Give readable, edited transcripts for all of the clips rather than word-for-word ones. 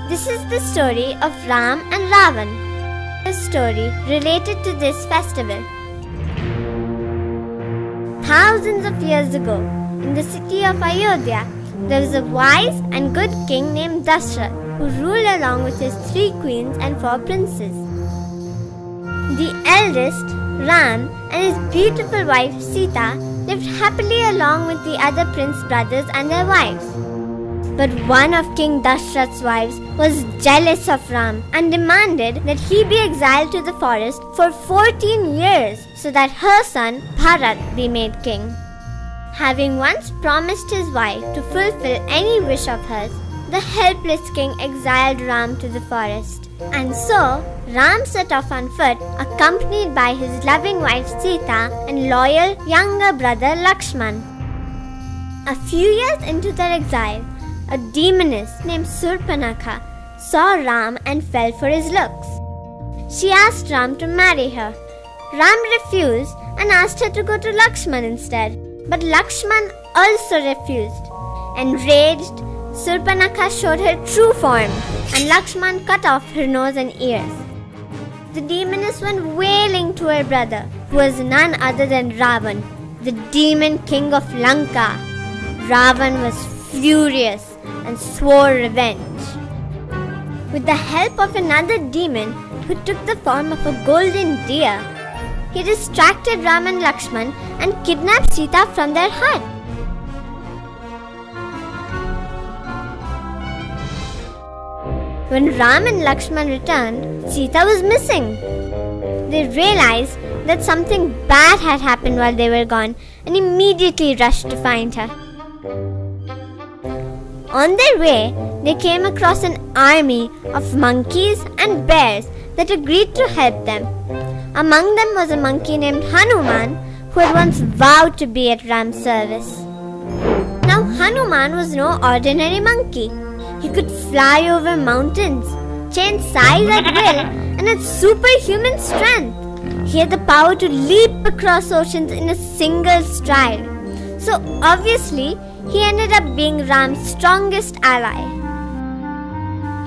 This is the story of Ram and Ravan, a story related to this festival. Thousands of years ago, in the city of Ayodhya, there was a wise and good king named Dashrath who ruled along with his 3 queens and 4 princes. The eldest, Ram, and his beautiful wife Sita lived happily along with the other prince brothers and their wives. But one of King Dashrath's wives was jealous of Ram and demanded that he be exiled to the forest for 14 years so that her son Bharat be made king. Having once promised his wife to fulfill any wish of hers, the helpless king exiled Ram to the forest. And so, Ram set off on foot, accompanied by his loving wife Sita and loyal younger brother Laxman. A few years into their exile, a demoness named Surpanakha saw Ram and fell for his looks. She asked Ram to marry her. Ram refused and asked her to go to Laxman instead. But Laxman also refused. Enraged, Surpanakha showed her true form and Laxman cut off her nose and ears. The demoness went wailing to her brother, who was none other than Ravan, the demon king of Lanka. Ravan was furious and swore revenge. With the help of another demon who took the form of a golden deer, he distracted Ram and Laxman and kidnapped Sita from their hut. When Ram and Laxman returned, Sita was missing. They realized that something bad had happened while they were gone and immediately rushed to find her. On their way, they came across an army of monkeys and bears that agreed to help them. Among them was a monkey named Hanuman, who had once vowed to be at Ram's service. Now Hanuman was no ordinary monkey. He could fly over mountains, change size at will, and had superhuman strength. He had the power to leap across oceans in a single stride. So obviously, he ended up being Ram's strongest ally.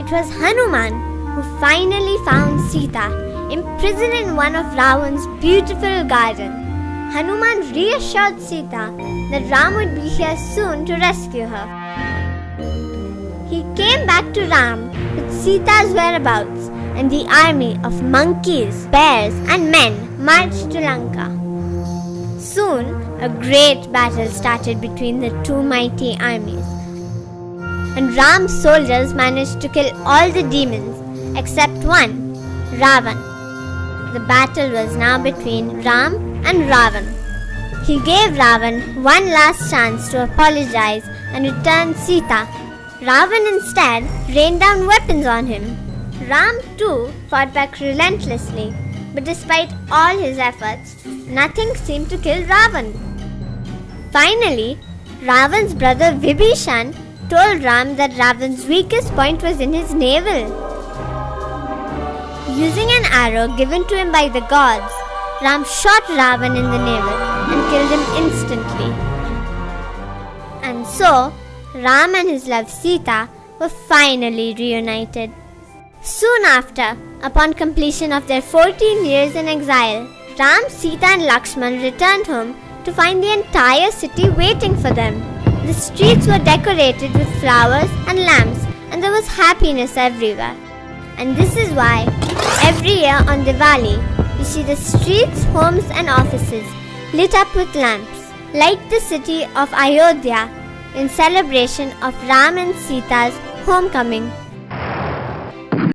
It was Hanuman who finally found Sita, imprisoned in one of Ravan's beautiful gardens. Hanuman reassured Sita that Ram would be here soon to rescue her. He came back to Ram with Sita's whereabouts, and the army of monkeys, bears, and men marched to Lanka. Soon, a great battle started between the 2 mighty armies, and Ram's soldiers managed to kill all the demons except one, Ravan. The battle was now between Ram and Ravan. He gave Ravan one last chance to apologize and return Sita. Ravan instead rained down weapons on him. Ram too fought back relentlessly, but despite all his efforts, nothing seemed to kill Ravan. Finally, Ravan's brother Vibhishan told Ram that Ravan's weakest point was in his navel. Using an arrow given to him by the gods, Ram shot Ravan in the navel and killed him instantly. And so, Ram and his love Sita were finally reunited. Soon after, upon completion of their 14 years in exile, Ram, Sita and Laxman returned home to find the entire city waiting for them. The streets were decorated with flowers and lamps, and there was happiness everywhere. And this is why, every year on Diwali, you see the streets, homes and offices lit up with lamps, like the city of Ayodhya, in celebration of Ram and Sita's homecoming.